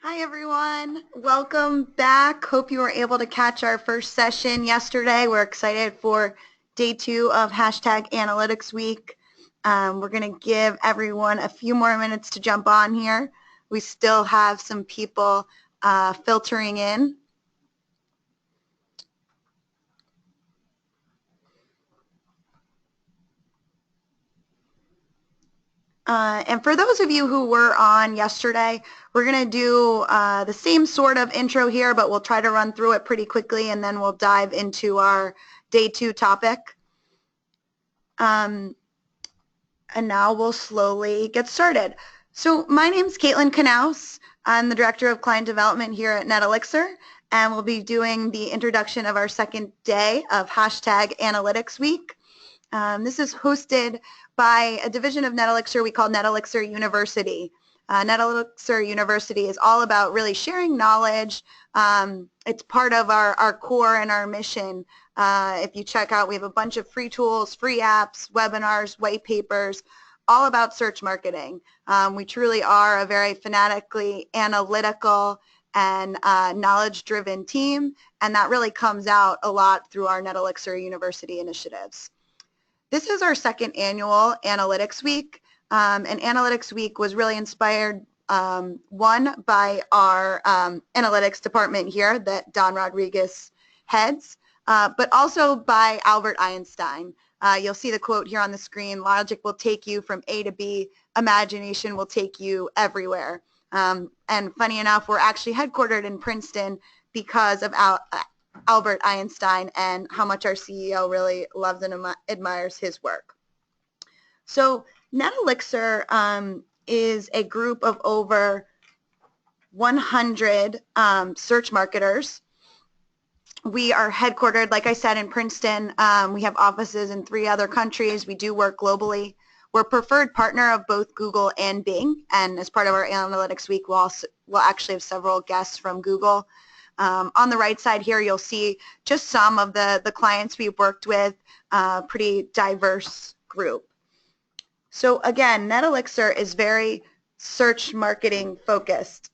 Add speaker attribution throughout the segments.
Speaker 1: Hi everyone, welcome back. Hope you were able to catch our first session yesterday. We're excited for day 2 of #Analytics Week. We're going to give everyone a few more minutes to jump on here. We still have some people filtering in. And for those of you who were on yesterday, we're going to do the same sort of intro here, but we'll try to run through it pretty quickly, and then we'll dive into our day 2 topic. And now we'll slowly get started. So my name's Caitlin Knaus. I'm the Director of Client Development here at NetElixir, and we'll be doing the introduction of our second day of #Analytics Week. This is hosted by a division of NetElixir we call NetElixir University. NetElixir University is all about really sharing knowledge. It's part of our core and our mission. If you check out, we have a bunch of free tools, free apps, webinars, white papers, all about search marketing. We truly are a very fanatically analytical and knowledge-driven team, and that really comes out a lot through our NetElixir University initiatives. This is our second annual Analytics Week, and Analytics Week was really inspired, one, by our analytics department here that Don Rodriguez heads, but also by Albert Einstein. You'll see the quote here on the screen: "Logic will take you from A to B, imagination will take you everywhere." And funny enough, we're actually headquartered in Princeton because of Albert Einstein and how much our CEO really loves and admires his work. So NetElixir is a group of over 100 search marketers. We are headquartered, like I said, in Princeton. We have offices in 3 other countries. We do work globally. We're a preferred partner of both Google and Bing, and as part of our Analytics Week, we'll actually have several guests from Google. On the right side here, you'll see just some of the clients we've worked with, pretty diverse group. So again, NetElixir is very search marketing focused.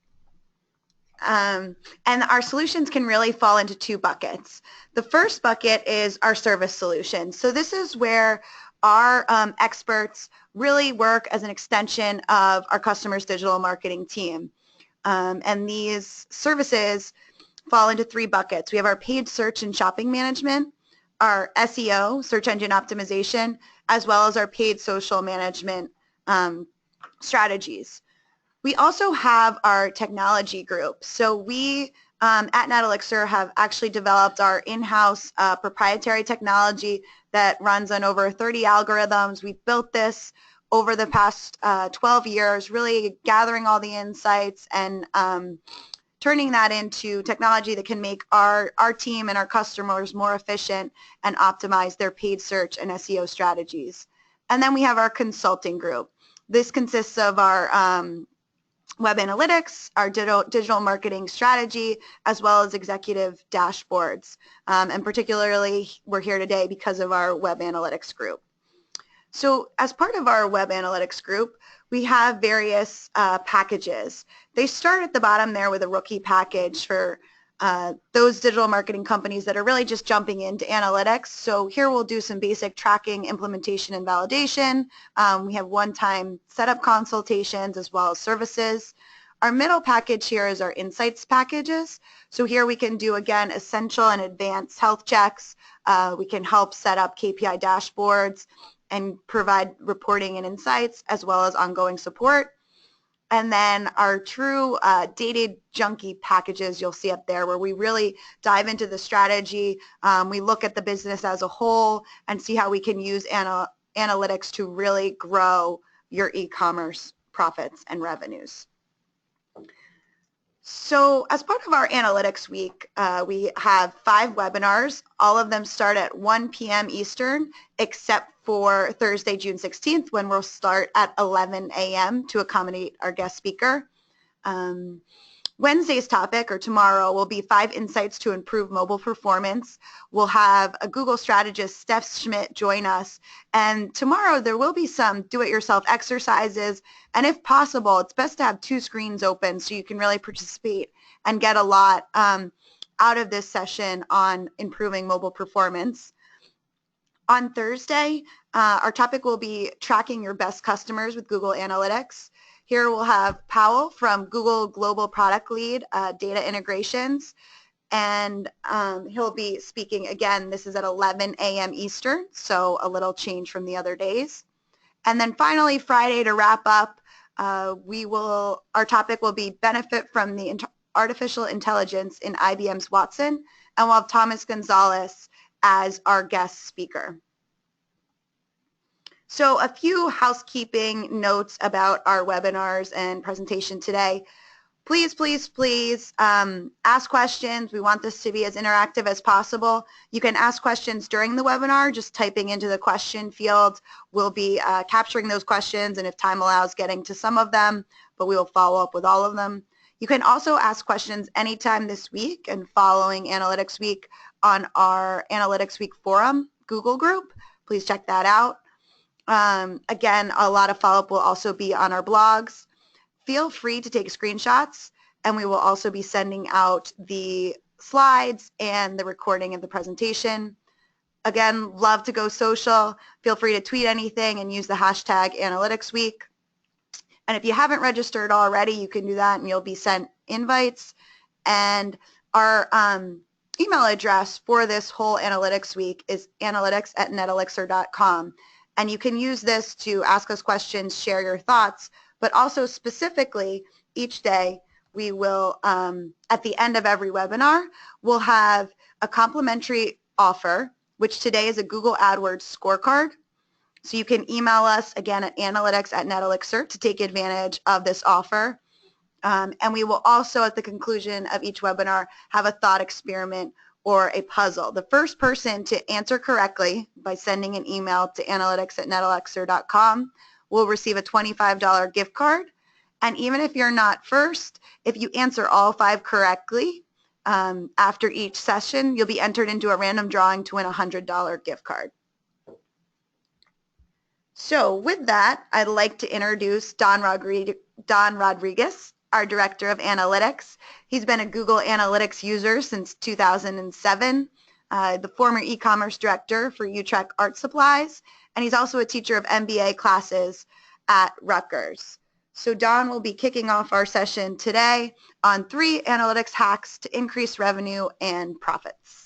Speaker 1: And our solutions can really fall into 2 buckets. The first bucket is our service solutions. So this is where our experts really work as an extension of our customers' digital marketing team. And these services fall into 3 buckets. We have our paid search and shopping management, our SEO, search engine optimization, as well as our paid social management strategies. We also have our technology group. So we at NetElixir have actually developed our in-house proprietary technology that runs on over 30 algorithms. We've built this over the past 12 years, really gathering all the insights and turning that into technology that can make our team and our customers more efficient and optimize their paid search and SEO strategies. And then we have our consulting group. This consists of our web analytics, our digital marketing strategy, as well as executive dashboards. And particularly, we're here today because of our web analytics group. So as part of our web analytics group, we have various packages. They start at the bottom there with a rookie package for those digital marketing companies that are really just jumping into analytics. So here we'll do some basic tracking, implementation, and validation. We have one-time setup consultations as well as services. Our middle package here is our insights packages. So here we can do, again, essential and advanced health checks. We can help set up KPI dashboards and provide reporting and insights, as well as ongoing support. And then our true data junkie packages you'll see up there, where we really dive into the strategy. We look at the business as a whole and see how we can use analytics to really grow your e-commerce profits and revenues. So as part of our Analytics Week, we have 5 webinars. All of them start at 1 p.m. Eastern, except for Thursday, June 16th, when we'll start at 11 a.m. to accommodate our guest speaker. Wednesday's topic, or tomorrow, will be 5 insights to improve mobile performance. We'll have a Google strategist, Steph Schmidt, join us. And tomorrow there will be some do-it-yourself exercises. And if possible, it's best to have 2 screens open so you can really participate and get a lot out of this session on improving mobile performance. On Thursday, our topic will be tracking your best customers with Google Analytics. Here we'll have Powell from Google Global Product Lead, Data Integrations, and he'll be speaking again. This is at 11 a.m. Eastern, so a little change from the other days. And then finally, Friday, to wrap up, our topic will be benefit from the artificial intelligence in IBM's Watson, and we'll have Thomas Gonzalez as our guest speaker. So a few housekeeping notes about our webinars and presentation today. Please, please, please ask questions. We want this to be as interactive as possible. You can ask questions during the webinar, just typing into the question field. We'll be capturing those questions, and if time allows, getting to some of them, but we will follow up with all of them. You can also ask questions anytime this week and following Analytics Week on our Analytics Week Forum Google group. Please check that out. Again, a lot of follow-up will also be on our blogs. Feel free to take screenshots, and we will also be sending out the slides and the recording of the presentation. Again, love to go social. Feel free to tweet anything and use the hashtag AnalyticsWeek. And if you haven't registered already, you can do that and you'll be sent invites. And our email address for this whole Analytics Week is analytics@netelixir.com. And you can use this to ask us questions, share your thoughts, but also specifically each day we will, at the end of every webinar, we'll have a complimentary offer, which today is a Google AdWords scorecard. So you can email us again at analytics@NetElixir to take advantage of this offer. And we will also, at the conclusion of each webinar, have a thought experiment or a puzzle. The first person to answer correctly by sending an email to analytics@netelixir.com will receive a $25 gift card. And even if you're not first, if you answer all 5 correctly after each session, you'll be entered into a random drawing to win a $100 gift card. So with that, I'd like to introduce Don Rodriguez, our Director of Analytics. He's been a Google Analytics user since 2007, the former e-commerce director for Utrecht Art Supplies, and he's also a teacher of MBA classes at Rutgers. So Don will be kicking off our session today on 3 analytics hacks to increase revenue and profits.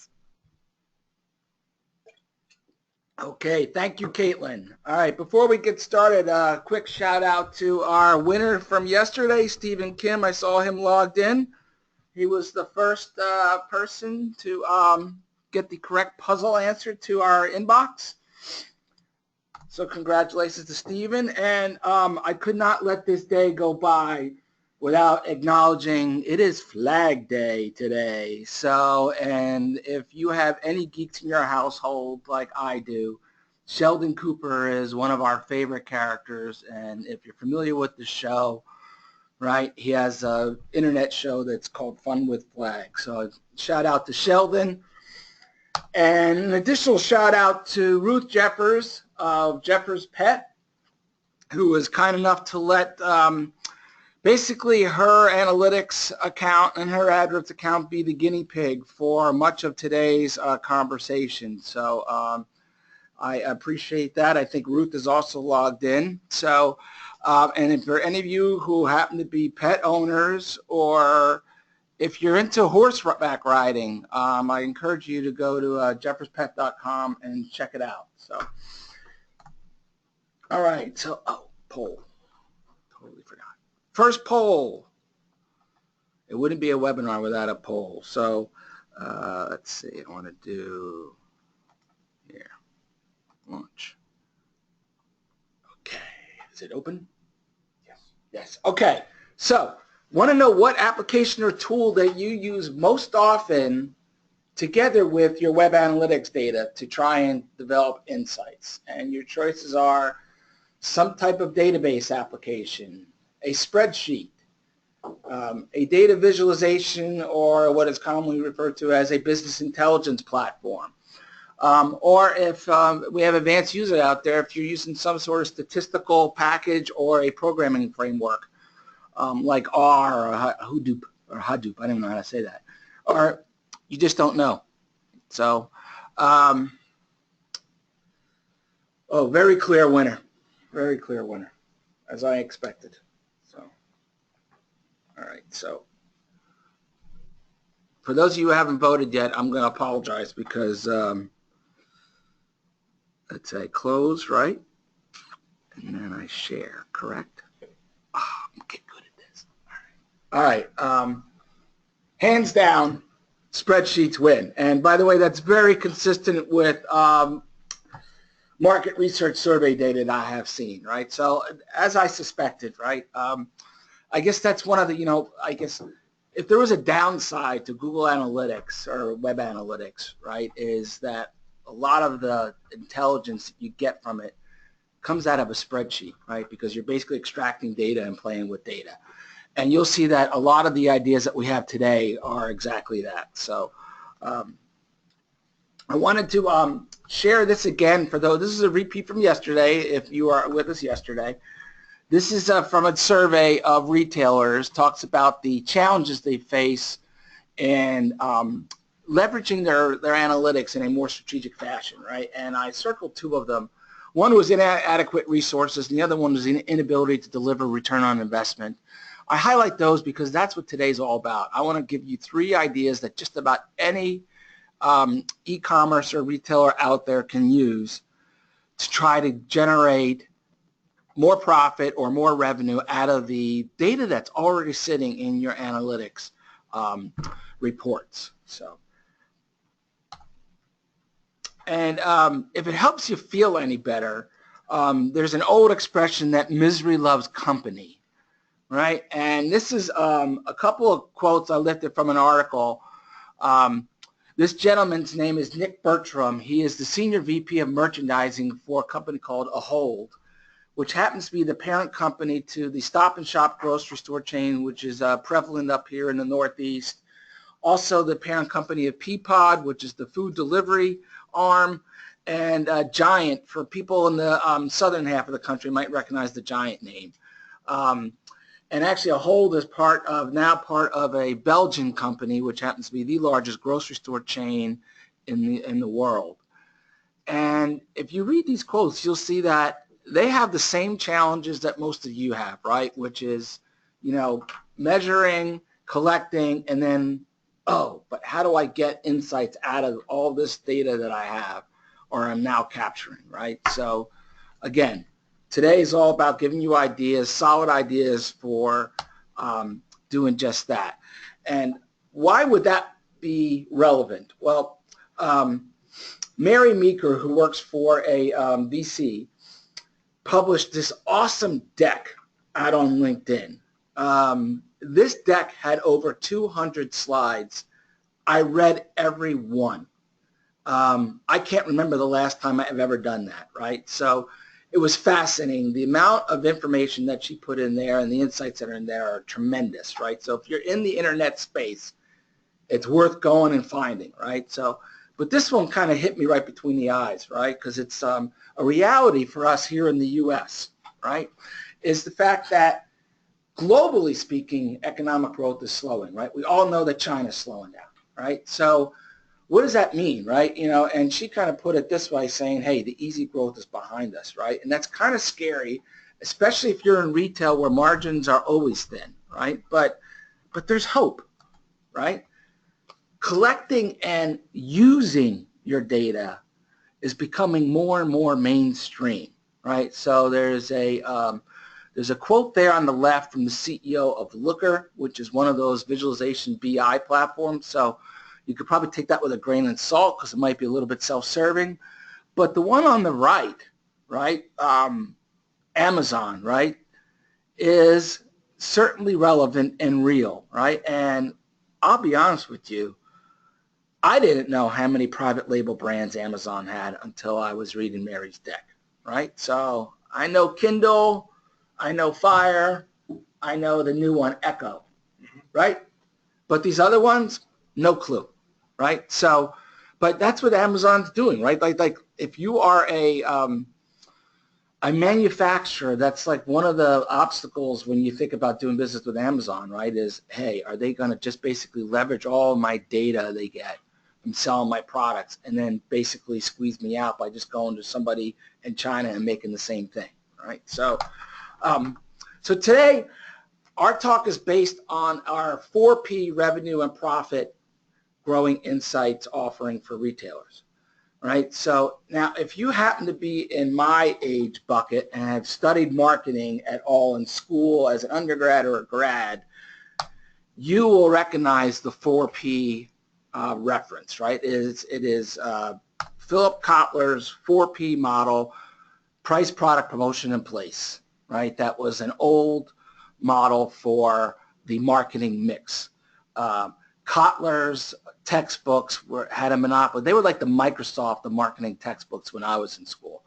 Speaker 2: Okay, thank you, Caitlin. All right, before we get started, a quick shout out to our winner from yesterday, Stephen Kim. I saw him logged in. He was the first person to get the correct puzzle answer to our inbox. So congratulations to Stephen. And I could not let this day go by without acknowledging it is Flag Day today. So, and if you have any geeks in your household like I do, Sheldon Cooper is one of our favorite characters. And if you're familiar with the show, right, he has an internet show that's called Fun with Flag. So shout out to Sheldon. And an additional shout out to Ruth Jeffers of Jeffers Pet, who was kind enough to let basically her analytics account and her AdWords account be the guinea pig for much of today's conversation. So I appreciate that. I think Ruth is also logged in. So, and if there are any of you who happen to be pet owners, or if you're into horseback riding, I encourage you to go to jefferspet.com and check it out. So, all right. So, poll. Totally forgot. First poll. It wouldn't be a webinar without a poll. So let's see. I want to do here. Launch. Okay. Is it open? Yes. Yes. Okay. So want to know what application or tool that you use most often together with your web analytics data to try and develop insights. And your choices are some type of database application, a spreadsheet, a data visualization, or what is commonly referred to as a business intelligence platform. Or if we have advanced users out there, if you're using some sort of statistical package or a programming framework, like R or Hadoop, I don't even know how to say that, or you just don't know. So, very clear winner, as I expected. So, all right, so for those of you who haven't voted yet, I'm going to apologize because let's say close, right? And then I share, correct? Oh, I'm getting good at this. All right. Hands down, spreadsheets win. And by the way, that's very consistent with market research survey data that I have seen, right? So as I suspected, right? I guess that's one of the, I guess if there was a downside to Google Analytics or Web Analytics, right, is that a lot of the intelligence that you get from it comes out of a spreadsheet, right? Because you're basically extracting data and playing with data. And you'll see that a lot of the ideas that we have today are exactly that. So I wanted to share this again for those. This is a repeat from yesterday, if you are with us yesterday. This is from a survey of retailers, talks about the challenges they face in leveraging their analytics in a more strategic fashion, right? And I circled two of them. One was inadequate resources, and the other one was the inability to deliver return on investment. I highlight those because that's what today's all about. I want to give you 3 ideas that just about any e-commerce or retailer out there can use to try to generate more profit or more revenue out of the data that's already sitting in your analytics reports. So, and if it helps you feel any better, there's an old expression that misery loves company, right? And this is a couple of quotes I lifted from an article. This gentleman's name is Nick Bertram. He is the Senior VP of Merchandising for a company called Ahold, which happens to be the parent company to the Stop and Shop grocery store chain, which is prevalent up here in the Northeast. Also the parent company of Peapod, which is the food delivery arm, and Giant, for people in the southern half of the country might recognize the Giant name. And actually Ahold is now part of a Belgian company, which happens to be the largest grocery store chain in the world. And if you read these quotes, you'll see that they have the same challenges that most of you have, right? Which is, measuring, collecting, and then, but how do I get insights out of all this data that I have or I'm now capturing, right? So again, today is all about giving you ideas, solid ideas for doing just that. And why would that be relevant? Well, Mary Meeker, who works for a VC, published this awesome deck out on LinkedIn. This deck had over 200 slides. I read every one. I can't remember the last time I've ever done that, right? So it was fascinating. The amount of information that she put in there and the insights that are in there are tremendous, right? So if you're in the internet space, it's worth going and finding, right? So, but this one kind of hit me right between the eyes, right? Because it's a reality for us here in the U.S., right? Is the fact that globally speaking, economic growth is slowing, right? We all know that China's slowing down, right? So what does that mean, right? And she kind of put it this way, saying, hey, the easy growth is behind us, right? And that's kind of scary, especially if you're in retail where margins are always thin, right? But there's hope, right? Collecting and using your data is becoming more and more mainstream, right? So there's a quote there on the left from the CEO of Looker, which is one of those visualization BI platforms. So you could probably take that with a grain of salt because it might be a little bit self-serving. But the one on the right, Amazon, right, is certainly relevant and real, right? And I'll be honest with you, I didn't know how many private label brands Amazon had until I was reading Mary's deck, right? So I know Kindle, I know Fire, I know the new one, Echo, right? But these other ones, no clue, right? So, but that's what Amazon's doing, right? Like if you are a manufacturer, that's like one of the obstacles when you think about doing business with Amazon, right, is, hey, are they going to just basically leverage all my data they get from selling my products and then basically squeeze me out by just going to somebody in China and making the same thing, right? So, so today, our talk is based on our 4P revenue and profit growing insights offering for retailers. Right. So now if you happen to be in my age bucket and have studied marketing at all in school as an undergrad or a grad, you will recognize the 4P reference, right? It is Philip Kotler's 4P model, price, product, promotion, and place, right? That was an old model for the marketing mix. Kotler's textbooks had a monopoly. They were like the Microsoft of marketing textbooks when I was in school.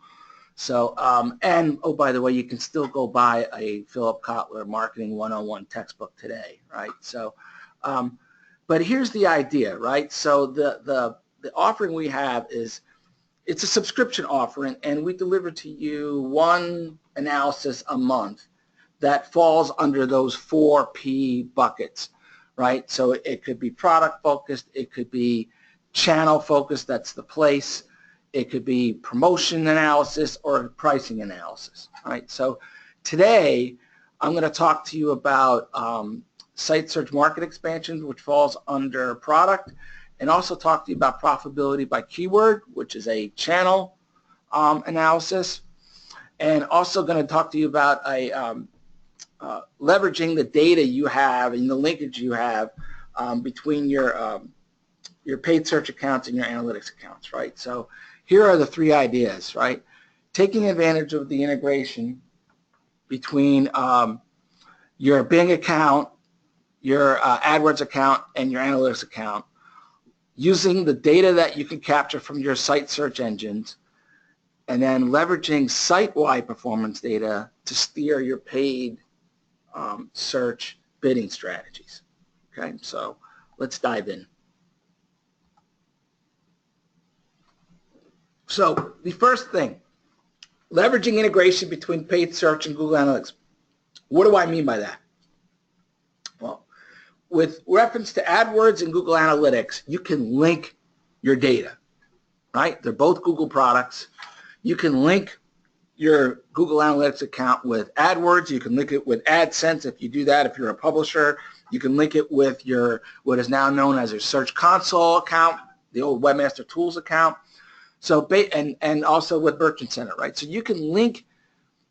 Speaker 2: So, and oh, by the way, you can still go buy a Philip Kotler Marketing 101 textbook today, right? So, but here's the idea, right? So the offering we have is, it's a subscription offering, and we deliver to you one analysis a month that falls under those 4P buckets. Right? So it could be product focused, it could be channel focused, that's the place, it could be promotion analysis or pricing analysis. Right? So today I'm going to talk to you about site search market expansion, which falls under product, and also talk to you about profitability by keyword, which is a channel analysis, and also going to talk to you about a leveraging the data you have and the linkage you have between your paid search accounts and your analytics accounts, right? So here are the three ideas, right? Taking advantage of the integration between your Bing account, your AdWords account, and your analytics account, using the data that you can capture from your site search engines, and then leveraging site-wide performance data to steer your paid search bidding strategies. Okay, so let's dive in. So the first thing, leveraging integration between paid search and Google Analytics. What do I mean by that? Well, with reference to AdWords and Google Analytics, you can link your data, right? They're both Google products. You can link your Google Analytics account with AdWords. You can link it with AdSense if you do that. If you're a publisher, you can link it with your what is now known as your Search Console account, the old Webmaster Tools account. So and also with Merchant Center, right? So you can link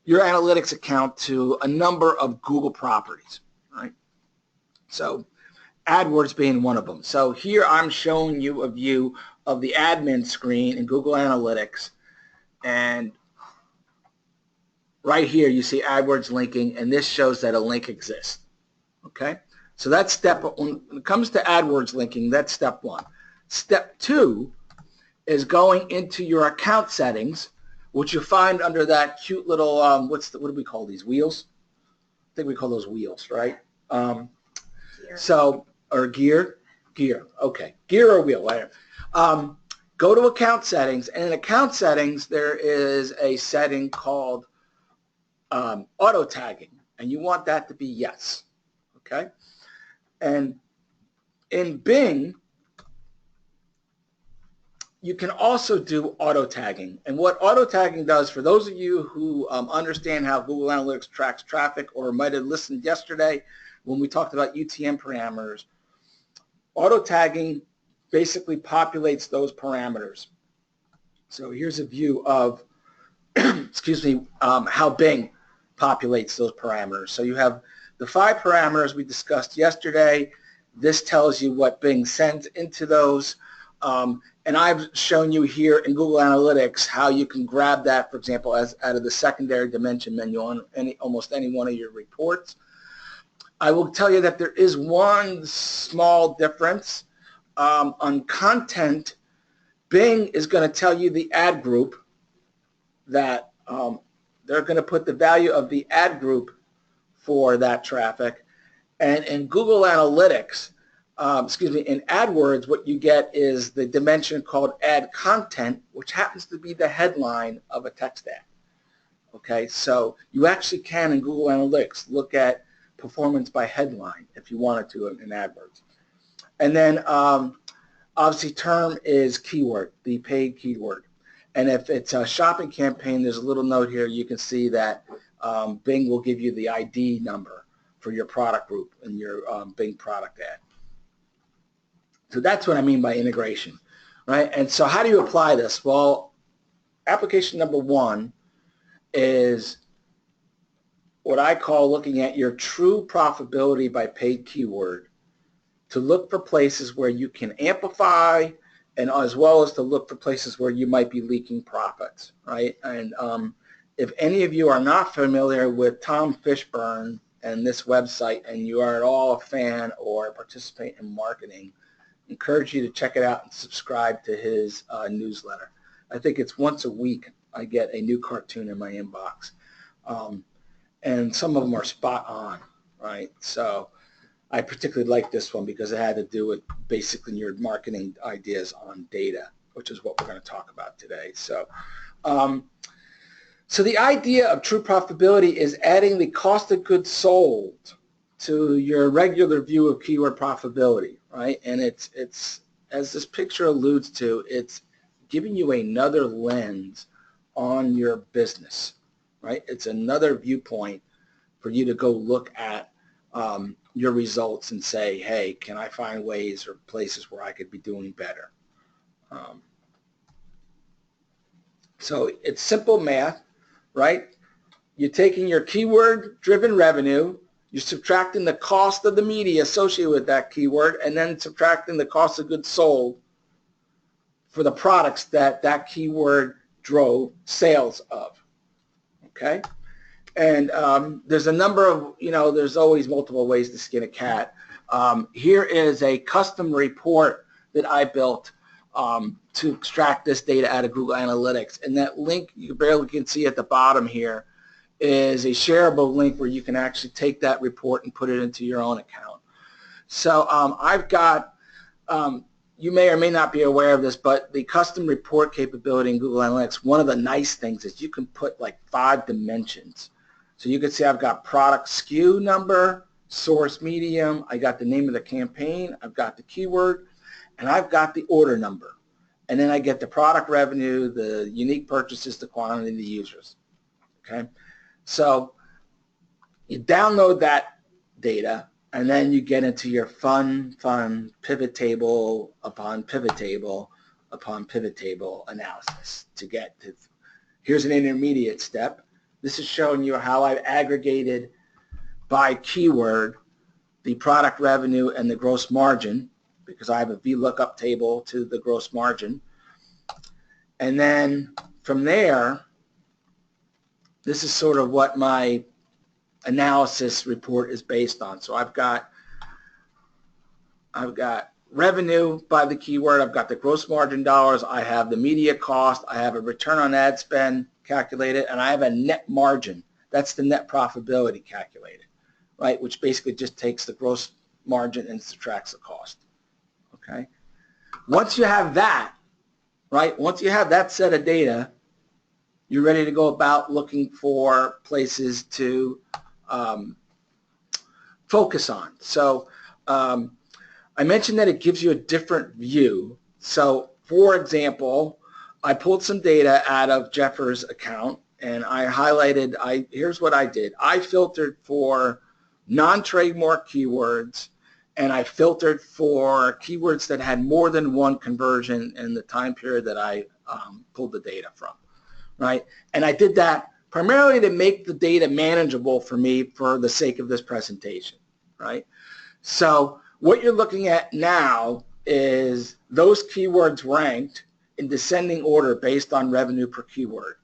Speaker 2: your analytics account to a number of Google properties, right? So AdWords being one of them. So here I'm showing you a view of the admin screen in Google Analytics, and right here you see AdWords linking, and this shows that a link exists. Okay, so that's when it comes to AdWords linking, that's step one. Step two is going into your account settings, which you find under that cute little what do we call these, wheels? I think we call those wheels, right? So, or gear, okay, gear or wheel, whatever. Go to account settings, and in account settings there is a setting called auto tagging, and you want that to be yes. Okay, and in Bing you can also do auto tagging, and what auto tagging does, for those of you who understand how Google Analytics tracks traffic or might have listened yesterday when we talked about UTM parameters, auto tagging basically populates those parameters. So here's a view of excuse me, how Bing populates those parameters. So you have the 5 parameters we discussed yesterday. This tells you what Bing sends into those. And I've shown you here in Google Analytics how you can grab that, for example, as out of the secondary dimension menu on almost any one of your reports. I will tell you that there is one small difference. On content, Bing is going to tell you the ad group that they're going to put the value of the ad group for that traffic, And in Google Analytics, in AdWords, what you get is the dimension called ad content, which happens to be the headline of a text ad. Okay, so you actually can in Google Analytics look at performance by headline if you wanted to in AdWords. And then obviously term is keyword, the paid keyword. And if it's a shopping campaign, there's a little note here. You can see that Bing will give you the ID number for your product group in your Bing product ad. So that's what I mean by integration, right? And so how do you apply this? Well, application number one is what I call looking at your true profitability by paid keyword to look for places where you can amplify and as well as to look for places where you might be leaking profits, right? And if any of you are not familiar with Tom Fishburne and this website and you are at all a fan or participate in marketing, I encourage you to check it out and subscribe to his newsletter. I think it's once a week I get a new cartoon in my inbox. And some of them are spot on, right? So I particularly like this one because it had to do with basically your marketing ideas on data, which is what we're going to talk about today. So, so the idea of true profitability is adding the cost of goods sold to your regular view of keyword profitability, right? And it's as this picture alludes to, it's giving you another lens on your business, right? It's another viewpoint for you to go look at your results and say, hey, can I find ways or places where I could be doing better? So it's simple math, right? You're taking your keyword-driven revenue, you're subtracting the cost of the media associated with that keyword, and then subtracting the cost of goods sold for the products that that keyword drove sales of, okay? And there's a number of, there's always multiple ways to skin a cat. Here is a custom report that I built to extract this data out of Google Analytics. And that link you barely can see at the bottom here is a shareable link where you can actually take that report and put it into your own account. So I've got, you may or may not be aware of this, but the custom report capability in Google Analytics, one of the nice things is you can put like 5 dimensions. So you can see I've got product SKU number, source medium, I got the name of the campaign, I've got the keyword, and I've got the order number. And then I get the product revenue, the unique purchases, the quantity, the users. Okay? So you download that data, and then you get into your fun pivot table upon pivot table upon pivot table analysis to get to, here's an intermediate step. This is showing you how I've aggregated by keyword the product revenue and the gross margin because I have a VLOOKUP table to the gross margin. And then from there, this is sort of what my analysis report is based on. So I've got revenue by the keyword, I've got the gross margin dollars, I have the media cost, I have a return on ad spend calculated, and I have a net margin. That's the net profitability calculated, right, which basically just takes the gross margin and subtracts the cost, okay? Once you have that, right, once you have that set of data, you're ready to go about looking for places to focus on. So I mentioned that it gives you a different view. So for example, I pulled some data out of Jeffers' account and I highlighted, here's what I did. I filtered for non-trademark keywords and I filtered for keywords that had more than one conversion in the time period that I pulled the data from, right? And I did that primarily to make the data manageable for me for the sake of this presentation, right? So what you're looking at now is those keywords ranked in descending order based on revenue per keyword.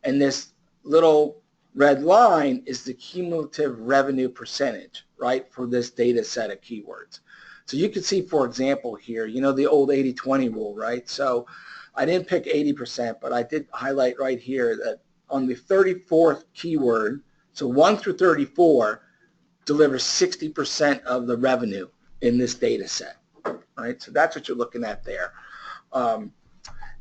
Speaker 2: And this little red line is the cumulative revenue percentage, right, for this data set of keywords. So you can see, for example, here, you know, the old 80-20 rule, right? So I didn't pick 80%, but I did highlight right here that on the 34th keyword, so 1 through 34, delivers 60% of the revenue in this data set, right? So that's what you're looking at there.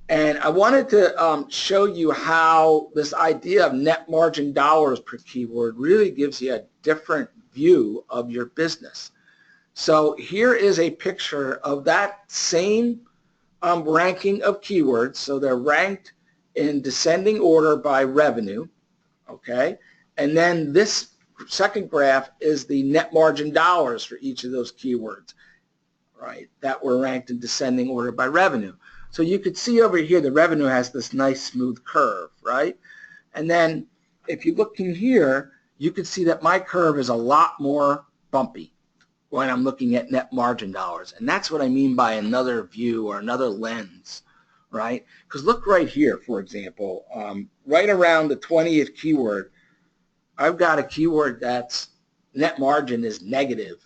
Speaker 2: And I wanted to show you how this idea of net margin dollars per keyword really gives you a different view of your business. So here is a picture of that same ranking of keywords. So they're ranked in descending order by revenue, okay? And then this second graph is the net margin dollars for each of those keywords, right, that were ranked in descending order by revenue. So you could see over here the revenue has this nice smooth curve, right? And then if you look in here, you can see that my curve is a lot more bumpy when I'm looking at net margin dollars. And that's what I mean by another view or another lens, right? Because look right here, for example, right around the 20th keyword, I've got a keyword that's net margin is negative,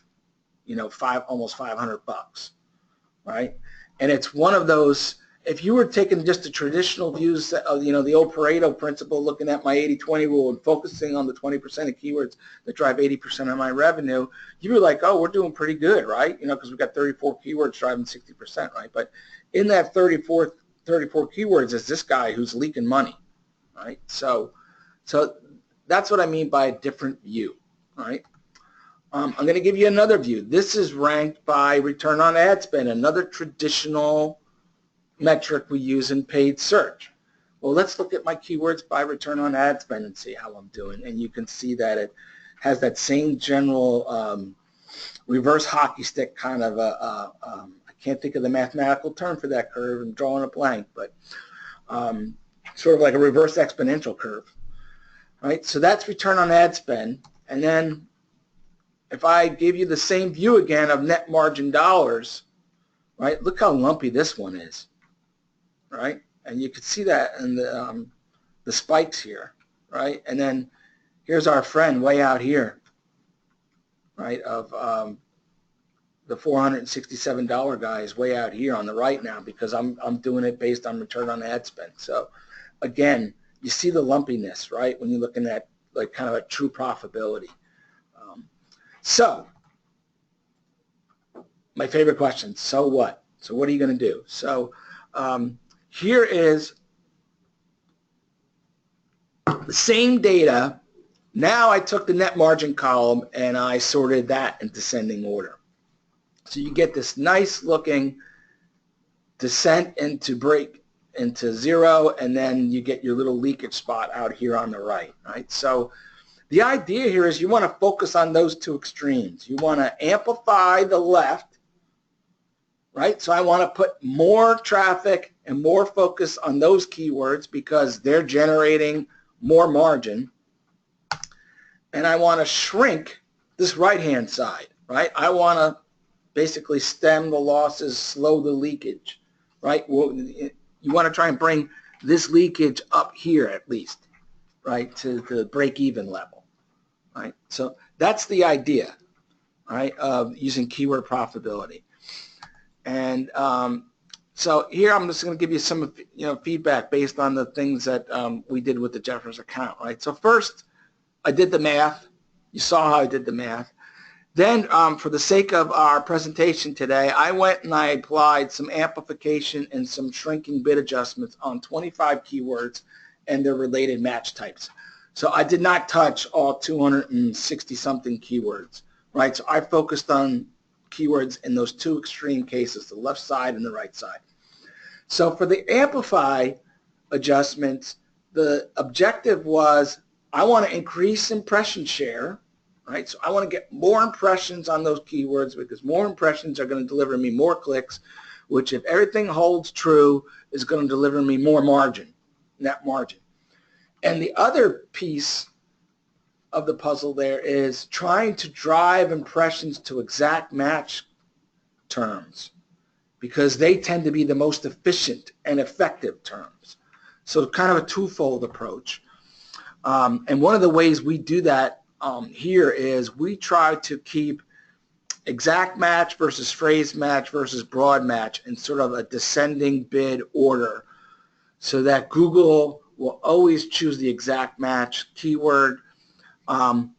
Speaker 2: you know, almost $500, right? And it's one of those, if you were taking just the traditional views of, you know, the old Pareto principle, looking at my 80-20 rule and focusing on the 20% of keywords that drive 80% of my revenue, you were like, oh, we're doing pretty good, right? You know, because we've got 34 keywords driving 60%, right? But in that 34 keywords is this guy who's leaking money, right? So that's what I mean by a different view, right? I'm going to give you another view. This is ranked by return on ad spend, another traditional metric we use in paid search. Well, let's look at my keywords by return on ad spend and see how I'm doing. And you can see that it has that same general reverse hockey stick kind of I can't think of the mathematical term for that curve. I'm drawing a blank, but sort of like a reverse exponential curve. Right? So that's return on ad spend. And then if I give you the same view again of net margin dollars, right, look how lumpy this one is, right? And you can see that in the spikes here, right? And then here's our friend way out here, right, of the $467 guy is way out here on the right now because I'm doing it based on return on ad spend. So again, you see the lumpiness, right, when you're looking at like kind of a true profitability. So my favorite question, so what? So what are you going to do? So here is the same data. Now I took the net margin column and I sorted that in descending order. So you get this nice looking descent into break into zero, and then you get your little leakage spot out here on the right, right? So the idea here is you want to focus on those two extremes. You want to amplify the left, right? So I want to put more traffic and more focus on those keywords because they're generating more margin. And I want to shrink this right-hand side, right? I want to basically stem the losses, slow the leakage, right? Well, you want to try and bring this leakage up here at least, right, to the break-even level, right? So that's the idea, right, of using keyword profitability. And so here I'm just going to give you some, feedback based on the things that we did with the Jeffers account, right? So first, I did the math. You saw how I did the math. Then, for the sake of our presentation today, I went and I applied some amplification and some shrinking bid adjustments on 25 keywords and their related match types. So I did not touch all 260-something keywords, right? So I focused on keywords in those two extreme cases, the left side and the right side. So for the amplify adjustments, the objective was I want to increase impression share, right? So I want to get more impressions on those keywords because more impressions are going to deliver me more clicks, which if everything holds true is going to deliver me more margin, net margin. And the other piece of the puzzle there is trying to drive impressions to exact match terms because they tend to be the most efficient and effective terms. So kind of a twofold approach. And one of the ways we do that here is we try to keep exact match versus phrase match versus broad match in sort of a descending bid order so that Google will always choose the exact match keyword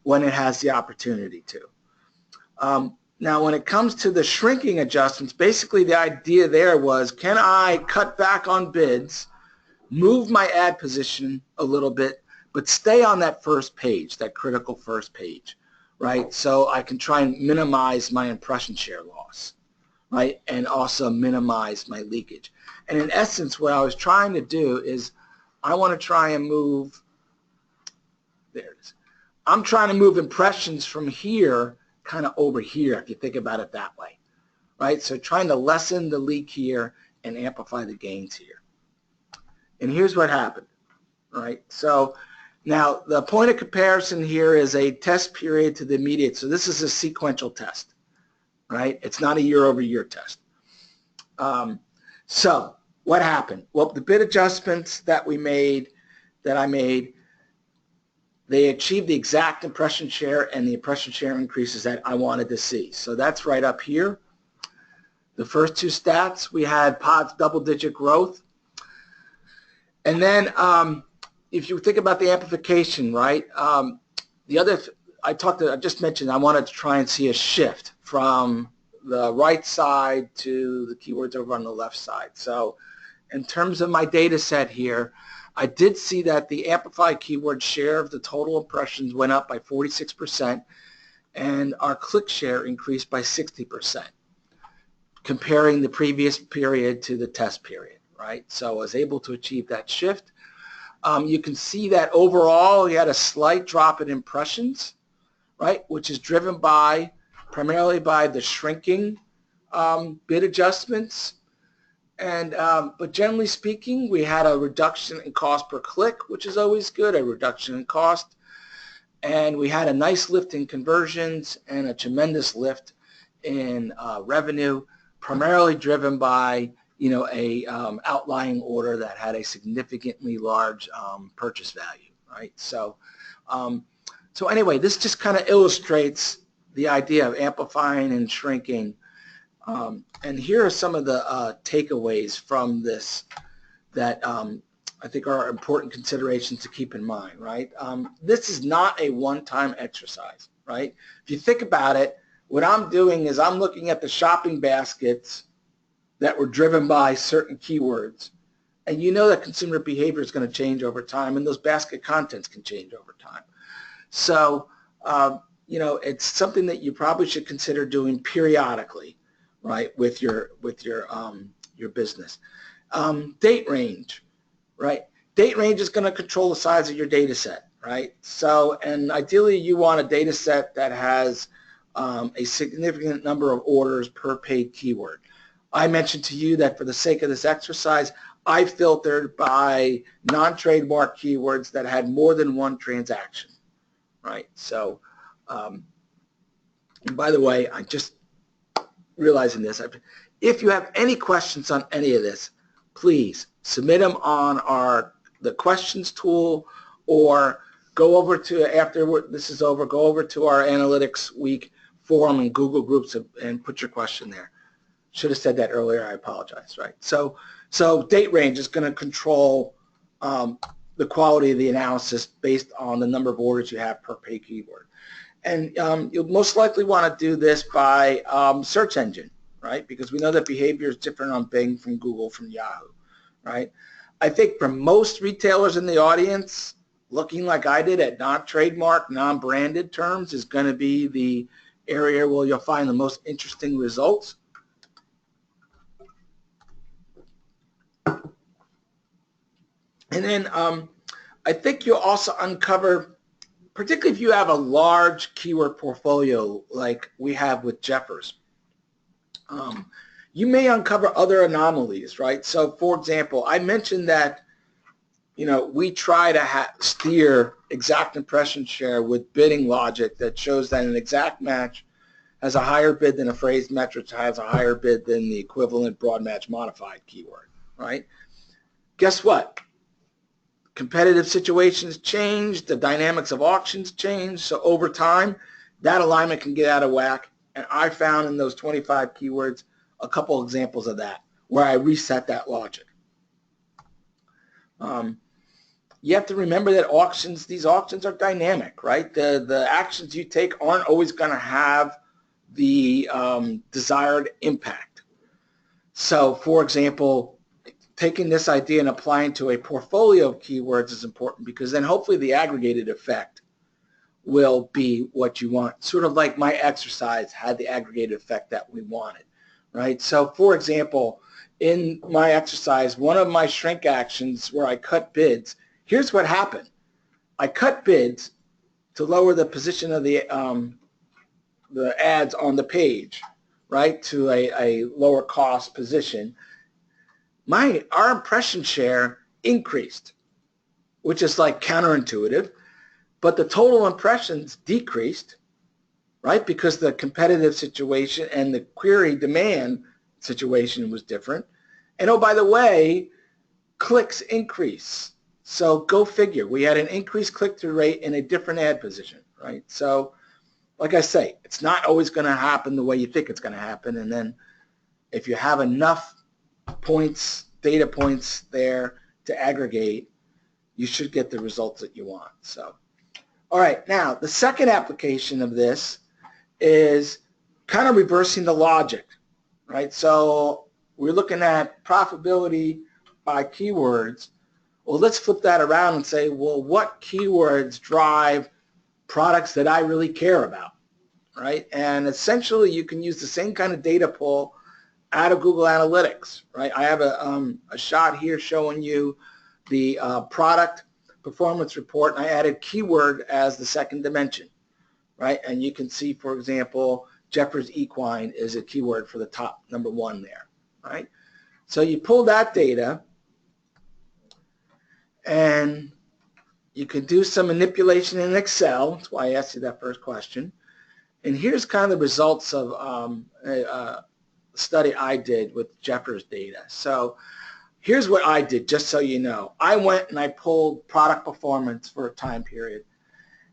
Speaker 2: when it has the opportunity to. Now, when it comes to the shrinking adjustments, basically the idea there was, can I cut back on bids, move my ad position a little bit, but stay on that first page, that critical first page, right? So I can try and minimize my impression share loss, right? And also minimize my leakage. And in essence, what I was trying to do is I want to try and move, there it is. I'm trying to move impressions from here kind of over here, if you think about it that way, right? So trying to lessen the leak here and amplify the gains here. And here's what happened, right? So now the point of comparison here is a test period to the immediate. So this is a sequential test, right? It's not a year-over-year test. So what happened? Well, the bid adjustments that I made, they achieved the exact impression share and the impression share increases that I wanted to see. So that's right up here. The first two stats, we had POD's double-digit growth. And then if you think about the amplification, right, the other, I just mentioned I wanted to try and see a shift from the right side to the keywords over on the left side. So in terms of my data set here, I did see that the amplified keyword share of the total impressions went up by 46%, and our click share increased by 60%, comparing the previous period to the test period, right? So I was able to achieve that shift. You can see that overall we had a slight drop in impressions, right, which is driven primarily by the shrinking bid adjustments. And but generally speaking, we had a reduction in cost per click, which is always good, a reduction in cost. And we had a nice lift in conversions and a tremendous lift in revenue, primarily driven by, you know, a outlying order that had a significantly large purchase value, right? So, so anyway, this just kind of illustrates the idea of amplifying and shrinking. And here are some of the takeaways from this that I think are important considerations to keep in mind, right? This is not a one-time exercise, right? If you think about it, what I'm doing is I'm looking at the shopping baskets that were driven by certain keywords. And you know that consumer behavior is going to change over time, and those basket contents can change over time. So, you know, it's something that you probably should consider doing periodically, right, with your business. Date range, right? Date range is going to control the size of your data set, right? So, and ideally you want a data set that has a significant number of orders per paid keyword. I mentioned to you that for the sake of this exercise, I filtered by non-trademark keywords that had more than one transaction, right? So, and by the way, I just realizing this, if you have any questions on any of this, please submit them on the questions tool, or go over to, after this is over, go over to our Analytics Week forum and Google Groups and put your question there. Should have said that earlier. I apologize, right? So date range is going to control the quality of the analysis based on the number of orders you have per paid keyword. And you'll most likely want to do this by search engine, right? Because we know that behavior is different on Bing from Google from Yahoo, right? I think for most retailers in the audience, looking like I did at non-trademark, non-branded terms is going to be the area where you'll find the most interesting results. And then I think you'll also uncover, particularly if you have a large keyword portfolio like we have with Jeffers, you may uncover other anomalies, right? So, for example, I mentioned that, you know, we try to steer exact impression share with bidding logic that shows that an exact match has a higher bid than a phrase match, which has a higher bid than the equivalent broad match modified keyword, right? Guess what? Competitive situations change, the dynamics of auctions change, so over time, that alignment can get out of whack, and I found in those 25 keywords a couple examples of that, where I reset that logic. You have to remember that these auctions are dynamic, right? The actions you take aren't always going to have the desired impact. So, for example, taking this idea and applying to a portfolio of keywords is important, because then hopefully the aggregated effect will be what you want. Sort of like my exercise had the aggregated effect that we wanted, right? So, for example, in my exercise, one of my shrink actions where I cut bids, here's what happened. I cut bids to lower the position of the ads on the page, right, to a lower cost position. Our impression share increased, which is like counterintuitive, but the total impressions decreased, right, because the competitive situation and the query demand situation was different. And oh, by the way, clicks increase. So go figure. We had an increased click-through rate in a different ad position, right? So like I say, it's not always going to happen the way you think it's going to happen. And then if you have enough points, data points there to aggregate, you should get the results that you want. So, all right, now the second application of this is kind of reversing the logic, right? So we're looking at profitability by keywords. Well, let's flip that around and say, well, what keywords drive products that I really care about, right? And essentially you can use the same kind of data pull out of Google Analytics, right? I have a shot here showing you the product performance report, and I added keyword as the second dimension, right? And you can see, for example, Jeffers Equine is a keyword for the top number one there, right? So you pull that data, and you can do some manipulation in Excel. That's why I asked you that first question. And here's kind of the results of a study I did with Jeffers data. So here's what I did, just so you know. I went and I pulled product performance for a time period,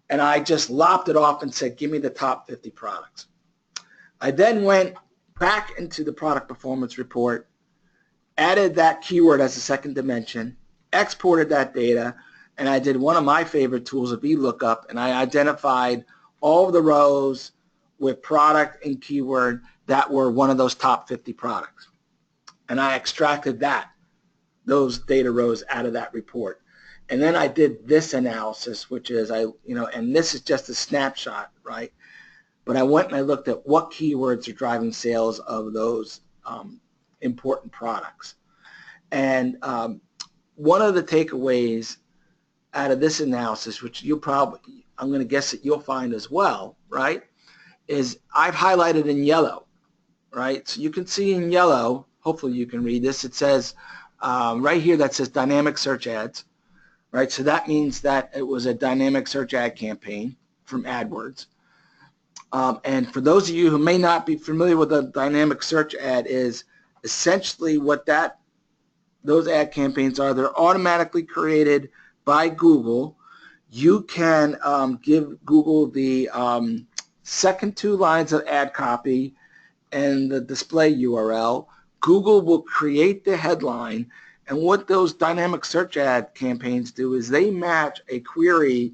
Speaker 2: and I just lopped it off and said, give me the top 50 products. I then went back into the product performance report, added that keyword as a second dimension, exported that data, and I did one of my favorite tools of VLOOKUP, and I identified all of the rows with product and keyword that were one of those top 50 products. And I extracted those data rows out of that report. And then I did this analysis, which is, and this is just a snapshot, right? But I went and I looked at what keywords are driving sales of those important products. And one of the takeaways out of this analysis, which I'm going to guess that you'll find as well, right, is I've highlighted in yellow, right? So you can see in yellow, hopefully you can read this, it says right here that says dynamic search ads, right? So that means that it was a dynamic search ad campaign from AdWords. And for those of you who may not be familiar with a dynamic search ad, is essentially what those ad campaigns are. They're automatically created by Google. You can give Google the second two lines of ad copy and the display URL. Google will create the headline, and what those dynamic search ad campaigns do is they match a query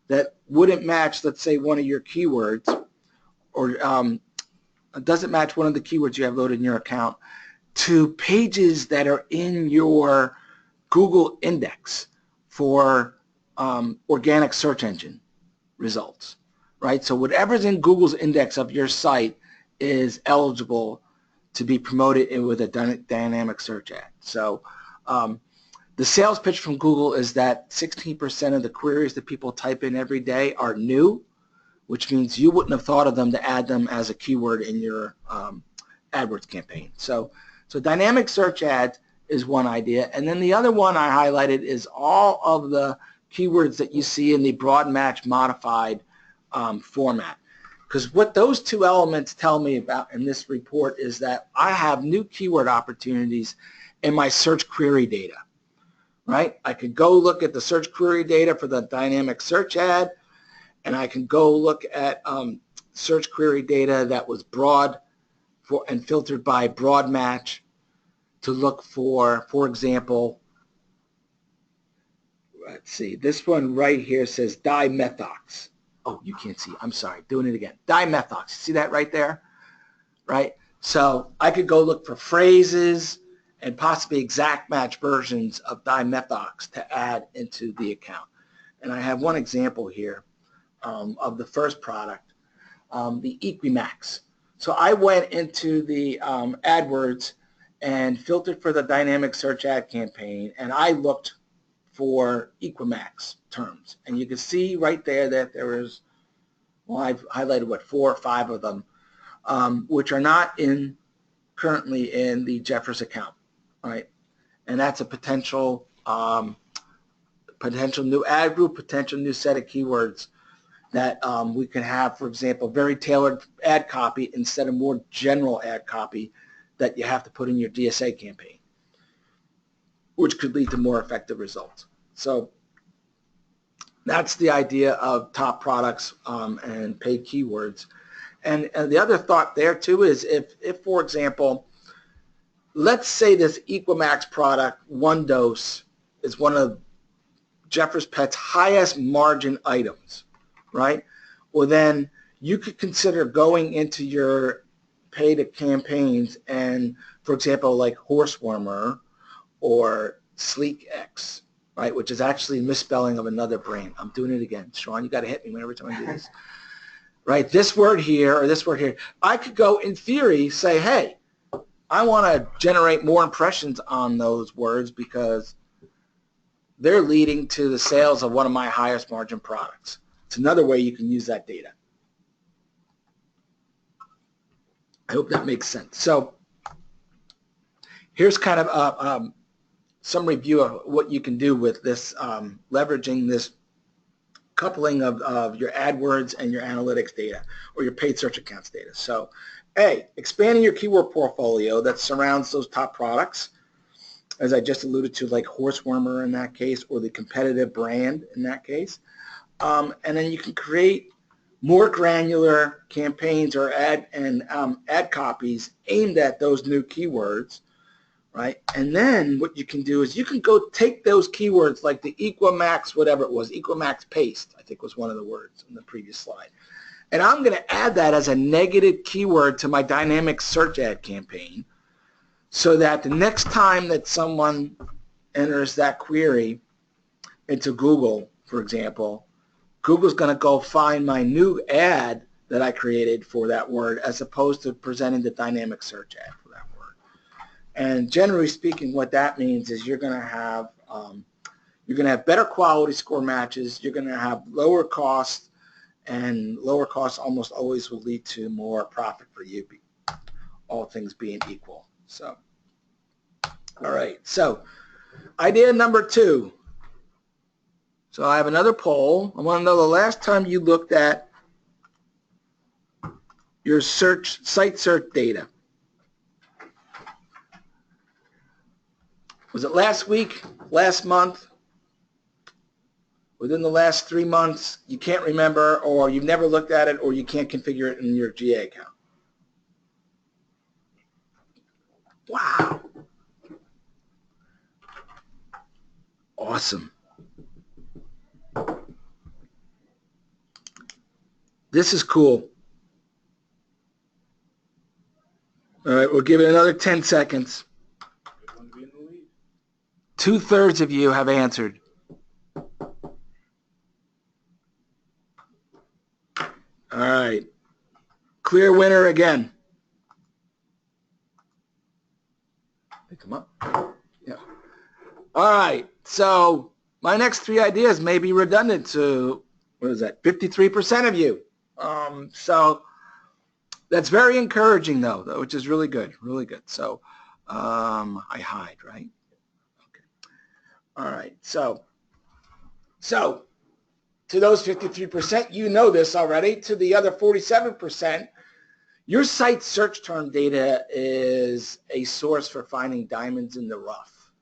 Speaker 2: that wouldn't match, let's say, one of your keywords, or doesn't match one of the keywords you have loaded in your account, to pages that are in your Google index for organic search engine results, right? So whatever's in Google's index of your site is eligible to be promoted with a dynamic search ad. So the sales pitch from Google is that 16% of the queries that people type in every day are new, which means you wouldn't have thought of them to add them as a keyword in your AdWords campaign. So dynamic search ads is one idea. And then the other one I highlighted is all of the keywords that you see in the broad match modified format. Because what those two elements tell me about in this report is that I have new keyword opportunities in my search query data, right? I could go look at the search query data for the dynamic search ad, and I can go look at search query data that was broad and filtered by broad match to look for example, let's see, this one right here says dimethox. Oh, you can't see. I'm sorry. Doing it again. Dimethox. See that right there? right? So I could go look for phrases and possibly exact match versions of dimethox to add into the account. And I have one example here of the first product, the Equimax. So I went into the AdWords and filtered for the dynamic search ad campaign, and I looked for Equimax terms. And you can see right there that there is, well, I've highlighted, what, 4 or 5 of them, which are not currently in the Jeffers account, right? And that's a potential new ad group, potential new set of keywords that we can have, for example, very tailored ad copy instead of more general ad copy that you have to put in your DSA campaign, which could lead to more effective results. So that's the idea of top products and paid keywords. And the other thought there too is if for example, let's say this Equimax product, one dose, is one of Jeffers Pet's highest margin items, right? Well, then you could consider going into your paid campaigns and, for example, like Horsewarmer or Sleek X, right, which is actually a misspelling of another brand. I'm doing it again. Sean, you got to hit me every time I do this. Right, this word here or this word here. I could go, in theory, say, hey, I want to generate more impressions on those words because they're leading to the sales of one of my highest margin products. It's another way you can use that data. I hope that makes sense. So here's kind of some review of what you can do with this, leveraging this coupling of your AdWords and your analytics data or your paid search accounts data. So, A, expanding your keyword portfolio that surrounds those top products, as I just alluded to, like Horsewarmer in that case, or the competitive brand in that case. And then you can create more granular campaigns or ad copies aimed at those new keywords, right? And then what you can do is you can go take those keywords like the Equimax, whatever it was, Equimax paste, I think was one of the words in the previous slide. And I'm going to add that as a negative keyword to my dynamic search ad campaign so that the next time that someone enters that query into Google, for example, Google's going to go find my new ad that I created for that word as opposed to presenting the dynamic search ad for that word. And generally speaking, what that means is you're going to have better quality score matches. You're going to have lower costs, and lower costs almost always will lead to more profit for you, all things being equal. So, all right. So, idea number 2. So I have another poll. I want to know the last time you looked at your site search data. Was it last week, last month, within the last 3 months? You can't remember, or you've never looked at it, or you can't configure it in your GA account. Wow. Awesome. This is cool. All right, we'll give it another 10 seconds. 2/3 of you have answered. All right. Clear winner again. Pick them up. Yeah. All right. So my next 3 ideas may be redundant to, what is that, 53% of you. So that's very encouraging, though, which is really good, really good. So I hide, right? Okay. All right. So to those 53%, you know this already. To the other 47%, your site search term data is a source for finding diamonds in the rough,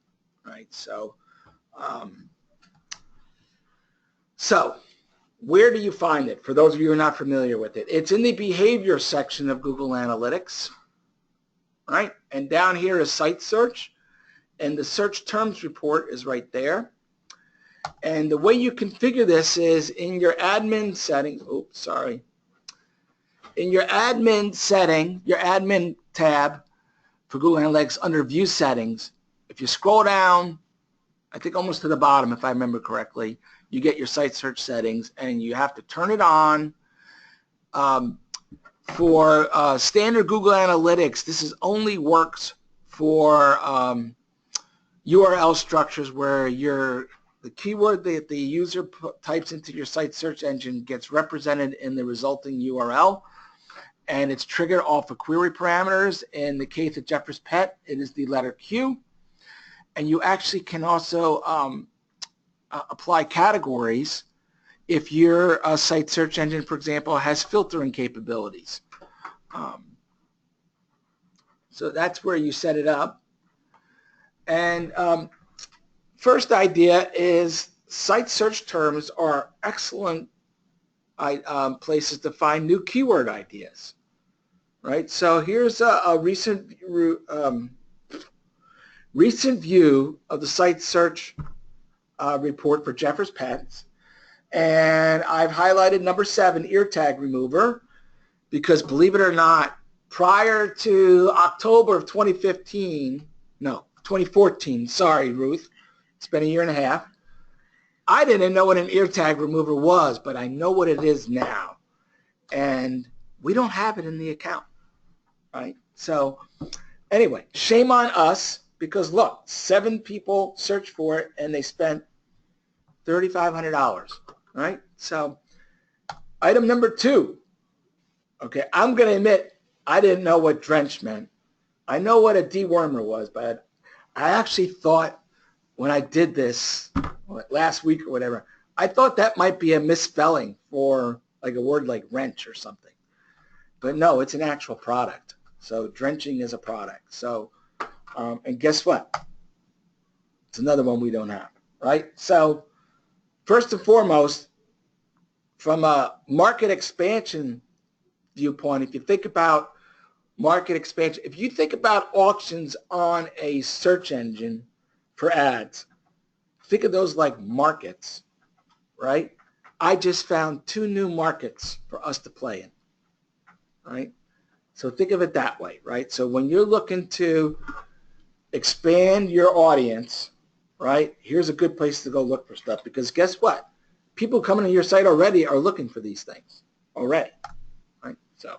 Speaker 2: right? So where do you find it? For those of you who are not familiar with it, it's in the behavior section of Google Analytics, right? And down here is site search, and the search terms report is right there. And the way you configure this is in your admin settings. Oops, sorry. in your admin setting, your admin tab for Google Analytics under View Settings, if you scroll down, I think almost to the bottom, if I remember correctly, you get your site search settings, and you have to turn it on. For standard Google Analytics, this only works for URL structures where the keyword that the user types into your site search engine gets represented in the resulting URL, and it's triggered off of query parameters. In the case of Jeffers Pet, it is the letter Q. And you actually can also apply categories if your site search engine, for example, has filtering capabilities. So that's where you set it up. And first idea is site search terms are excellent places to find new keyword ideas, right? So here's a recent view of the site search report for Jeffers Pets, and I've highlighted number 7, ear tag remover, because believe it or not, prior to October of 2014, sorry, Ruth, it's been a year and a half, I didn't know what an ear tag remover was, but I know what it is now. And we don't have it in the account, right? So anyway, shame on us, because look, 7 people searched for it and they spent $3,500, right? So item number 2, okay, I'm going to admit I didn't know what drench meant. I know what a dewormer was, but I actually thought when I did this last week or whatever, I thought that might be a misspelling for like a word like wrench or something. But no, it's an actual product. So drenching is a product. So, and guess what? It's another one we don't have, right? So first and foremost, from a market expansion viewpoint, if you think about market expansion, if you think about auctions on a search engine for ads, think of those like markets, right? I just found 2 new markets for us to play in, right? So think of it that way, right? So when you're looking to expand your audience, right, here's a good place to go look for stuff, because guess what? People coming to your site already are looking for these things already, right? So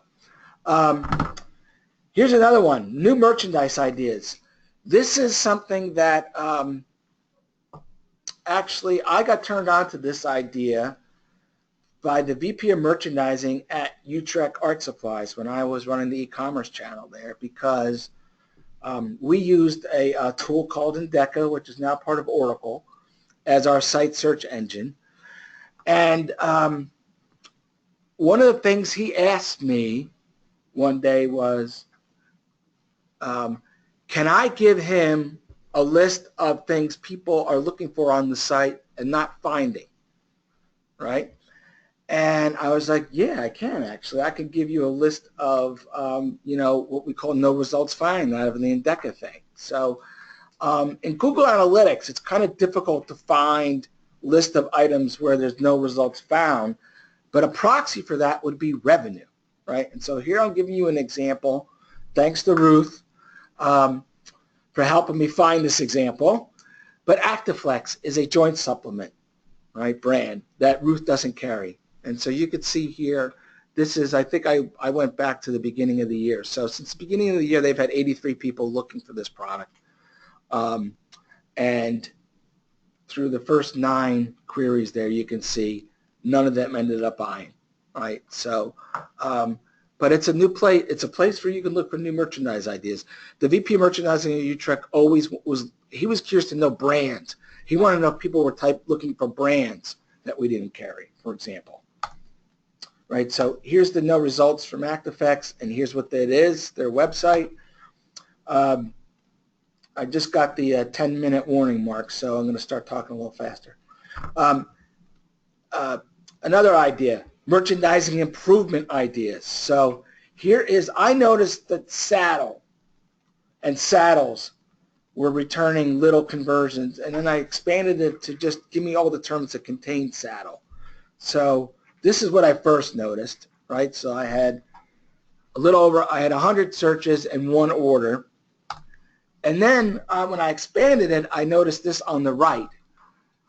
Speaker 2: here's another one, new merchandise ideas. This is something that actually I got turned on to this idea by the VP of merchandising at Utrecht Art Supplies when I was running the e-commerce channel there, because we used a tool called Endeca, which is now part of Oracle, as our site search engine. And one of the things he asked me one day was, can I give him a list of things people are looking for on the site and not finding, right? And I was like, yeah, I can actually. I can give you a list of, what we call no results found out of the Endeca thing. So in Google Analytics, it's kind of difficult to find list of items where there's no results found, but a proxy for that would be revenue, right? And so here I'm giving you an example. Thanks to Ruth for helping me find this example. But Actiflex is a joint supplement, right, brand that Ruth doesn't carry. And so you could see here, this is, I think I went back to the beginning of the year. So since the beginning of the year, they've had 83 people looking for this product. And through the first 9 queries there, you can see none of them ended up buying, right? So, but it's a new place. It's a place where you can look for new merchandise ideas. The VP of merchandising at Utrecht always was curious to know brands. He wanted to know if people were looking for brands that we didn't carry, for example. Right, so here's the no results from ActiveX, and here's what it is, their website. I just got the 10-minute warning mark, so I'm going to start talking a little faster. Another idea, merchandising improvement ideas. So here is, I noticed that saddle and saddles were returning little conversions, and then I expanded it to just give me all the terms that contain saddle. So this is what I first noticed, right? So I had a little over, I had 100 searches and 1 order. And then when I expanded it, I noticed this on the right.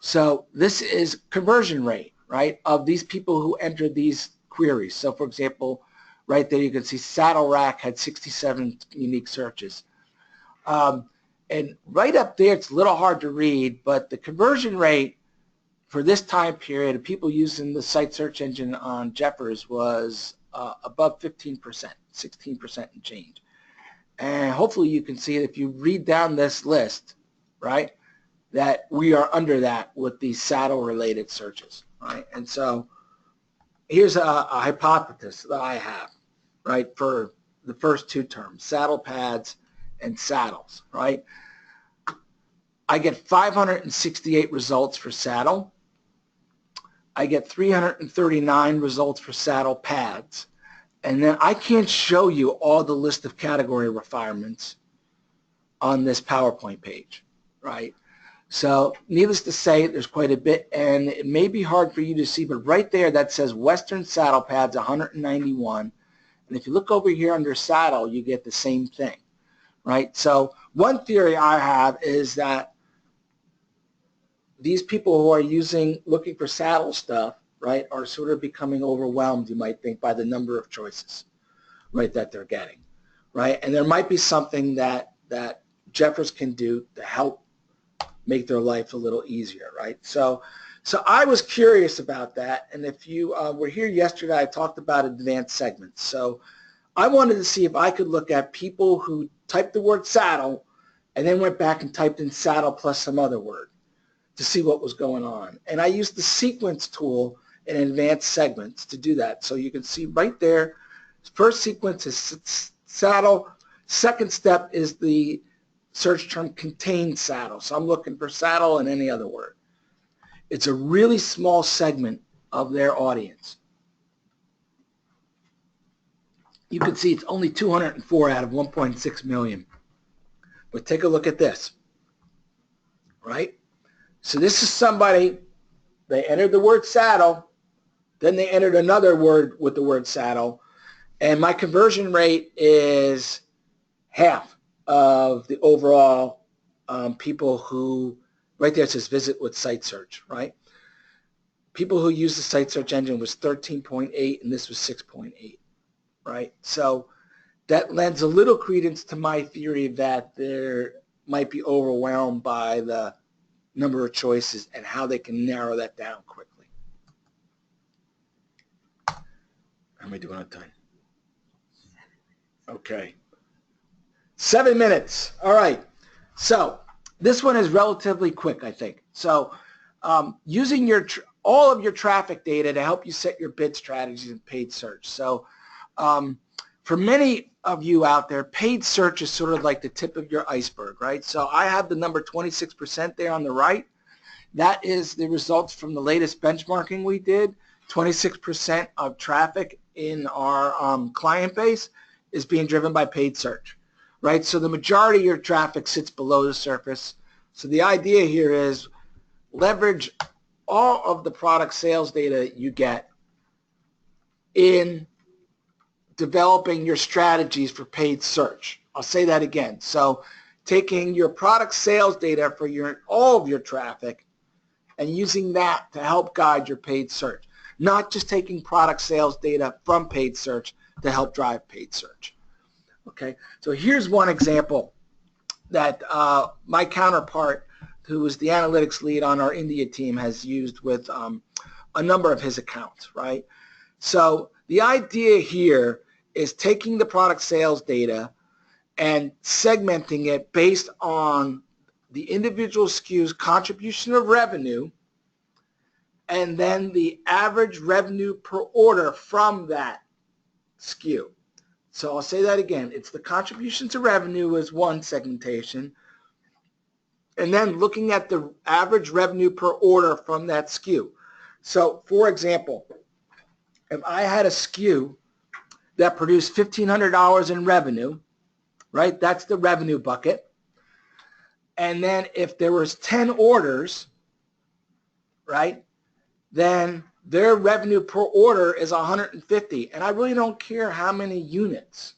Speaker 2: So this is conversion rate, right, of these people who entered these queries. So for example, right there you can see saddle rack had 67 unique searches. And right up there, it's a little hard to read, but the conversion rate for this time period of people using the site search engine on Jeffers was above 15%, 16% and change. And hopefully you can see if you read down this list, right, that we are under that with these saddle-related searches, right? And so here's a hypothesis that I have, right, for the first 2 terms, saddle pads and saddles, right? I get 568 results for saddle. I get 339 results for saddle pads. And then I can't show you all the list of category requirements on this PowerPoint page, right? So needless to say, there's quite a bit, and it may be hard for you to see, but right there that says Western saddle pads 191. And if you look over here under saddle, you get the same thing, right? So one theory I have is that these people who are looking for saddle stuff, right, are sort of becoming overwhelmed, you might think, by the number of choices, right, that they're getting, right? And there might be something that Jeffers can do to help make their life a little easier, right? So I was curious about that, and if you were here yesterday, I talked about advanced segments. So I wanted to see if I could look at people who typed the word saddle and then went back and typed in saddle plus some other word to see what was going on. And I used the sequence tool in advanced segments to do that. So you can see right there, first sequence is saddle. Second step is the search term contains saddle. So I'm looking for saddle and any other word. It's a really small segment of their audience. You can see it's only 204 out of 1.6 million. But take a look at this, right? So this is somebody, they entered the word saddle, then they entered another word with the word saddle, and my conversion rate is half of the overall people who, right there it says visit with site search, right? People who use the site search engine was 13.8 and this was 6.8, right? So that lends a little credence to my theory that they might be overwhelmed by the number of choices and how they can narrow that down quickly. How am I doing on time? Okay. 7 minutes. All right. So this one is relatively quick, I think. So using all of your traffic data to help you set your bid strategies in paid search. So for many of you out there, paid search is sort of like the tip of your iceberg, right? So I have the number 26% there on the right. That is the results from the latest benchmarking we did. 26% of traffic in our client base is being driven by paid search, right? So the majority of your traffic sits below the surface. So the idea here is leverage all of the product sales data you get in developing your strategies for paid search. I'll say that again. So taking your product sales data for all of your traffic and using that to help guide your paid search, not just taking product sales data from paid search to help drive paid search. Okay, so here's one example that my counterpart, who is the analytics lead on our India team, has used with a number of his accounts, right? So the idea here is taking the product sales data and segmenting it based on the individual SKU's contribution of revenue and then the average revenue per order from that SKU. So I'll say that again. It's the contribution to revenue is one segmentation, and then looking at the average revenue per order from that SKU. So for example, if I had a SKU that produced $1,500 in revenue, right? That's the revenue bucket. And then if there was 10 orders, right, then their revenue per order is 150, and I really don't care how many units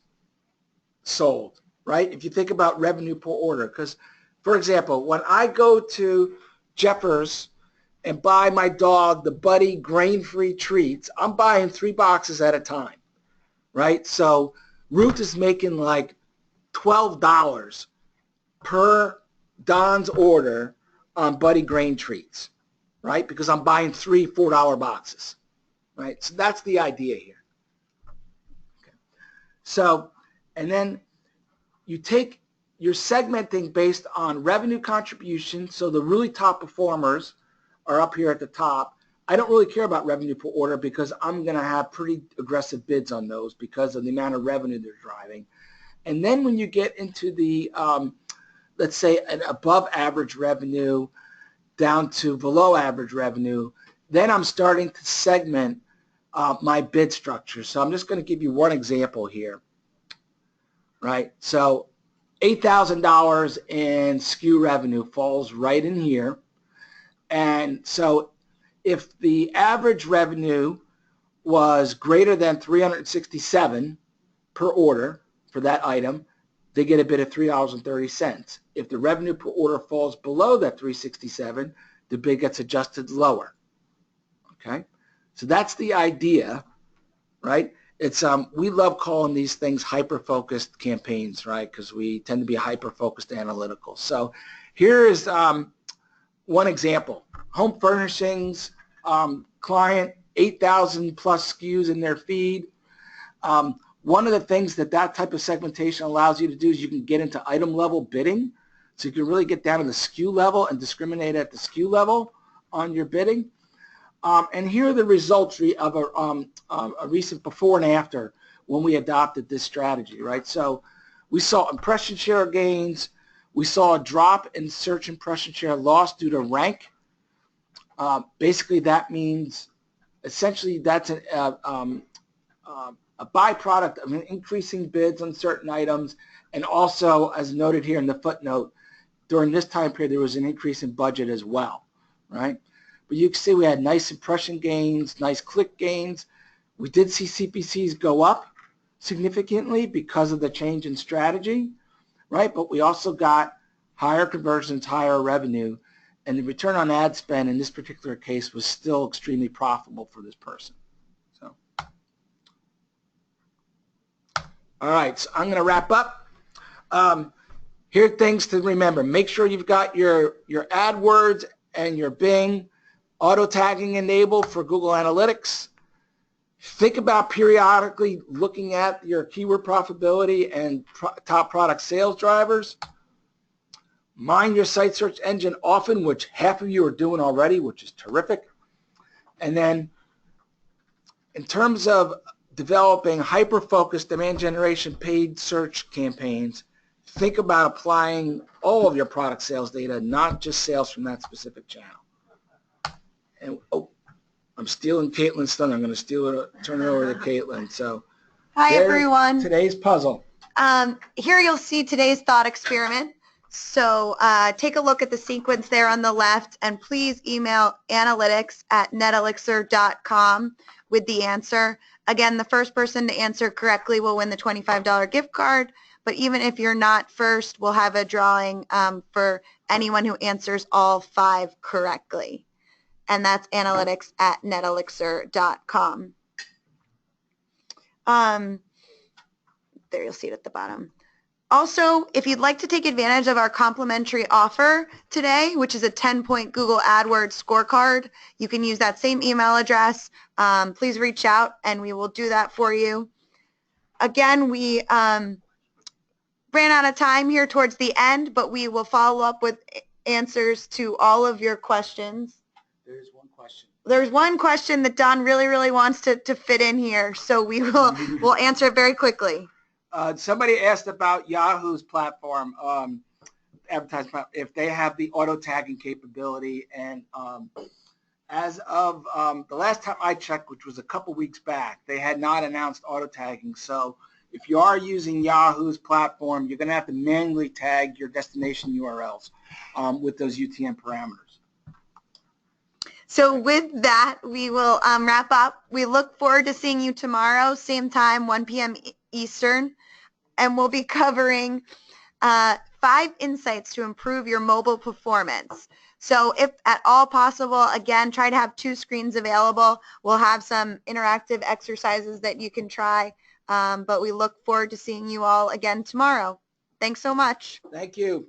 Speaker 2: sold, right? If you think about revenue per order, because, for example, when I go to Jeffers and buy my dog the Buddy grain-free treats, I'm buying 3 boxes at a time, right? So Ruth is making like $12 per Don's order on Buddy grain treats, right? Because I'm buying 3 $4 boxes, right? So that's the idea here. Okay. So, and then you take your segmenting based on revenue contribution. So the really top performers are up here at the top. I don't really care about revenue per order because I'm going to have pretty aggressive bids on those because of the amount of revenue they're driving. And then when you get into the, let's say, an above average revenue down to below average revenue, then I'm starting to segment my bid structure. So I'm just going to give you one example here, right? So $8,000 in SKU revenue falls right in here. And so if the average revenue was greater than 367 per order for that item, they get a bid of $3.30. If the revenue per order falls below that 367, the bid gets adjusted lower. Okay? So that's the idea, right? It's we love calling these things hyper-focused campaigns, right? Because we tend to be hyper-focused analytical. So here is one example. Home furnishings client, 8,000 plus SKUs in their feed. One of the things that type of segmentation allows you to do is you can get into item level bidding. So you can really get down to the SKU level and discriminate at the SKU level on your bidding. And here are the results of a recent before and after when we adopted this strategy, right? So we saw impression share gains. We saw a drop in search impression share loss due to rank. Basically, that means essentially that's a byproduct of an increasing bids on certain items, and also, as noted here in the footnote, during this time period there was an increase in budget as well, right? But you can see we had nice impression gains, nice click gains. We did see CPCs go up significantly because of the change in strategy, right? But we also got higher conversions, higher revenue, and the return on ad spend in this particular case was still extremely profitable for this person. So, all right, so I'm going to wrap up. Here are things to remember. Make sure you've got your AdWords and your Bing auto tagging enabled for Google Analytics. Think about periodically looking at your keyword profitability and top product sales drivers. Mind your site search engine often, which half of you are doing already, which is terrific. And then in terms of developing hyper-focused demand generation paid search campaigns, think about applying all of your product sales data, not just sales from that specific channel. And I'm stealing Caitlin's thunder. I'm going to turn it over to Caitlin. So,
Speaker 1: hi everyone.
Speaker 2: Today's puzzle.
Speaker 1: Here you'll see today's thought experiment. So take a look at the sequence there on the left, and please email analytics@netelixir.com with the answer. Again, the first person to answer correctly will win the $25 gift card, but even if you're not first, we'll have a drawing for anyone who answers all 5 correctly. And that's analytics@netelixir.com. There you'll see it at the bottom. Also, if you'd like to take advantage of our complimentary offer today, which is a 10-point Google AdWords scorecard, you can use that same email address. Please reach out and we will do that for you. Again, we ran out of time here towards the end, but we will follow up with answers to all of your questions.
Speaker 2: There's one question.
Speaker 1: There's one question that Don really wants to fit in here, so we'll answer it very quickly.
Speaker 2: Somebody asked about Yahoo's platform, advertising platform, if they have the auto tagging capability, and as of the last time I checked, which was a couple weeks back, they had not announced auto tagging. So if you are using Yahoo's platform, you're going to have to manually tag your destination URLs with those UTM parameters.
Speaker 1: So with that, we will wrap up. We look forward to seeing you tomorrow, same time, 1 p.m. Eastern, and we'll be covering 5 insights to improve your mobile performance. So if at all possible, again, try to have 2 screens available. We'll have some interactive exercises that you can try, but we look forward to seeing you all again tomorrow. Thanks so much.
Speaker 2: Thank you.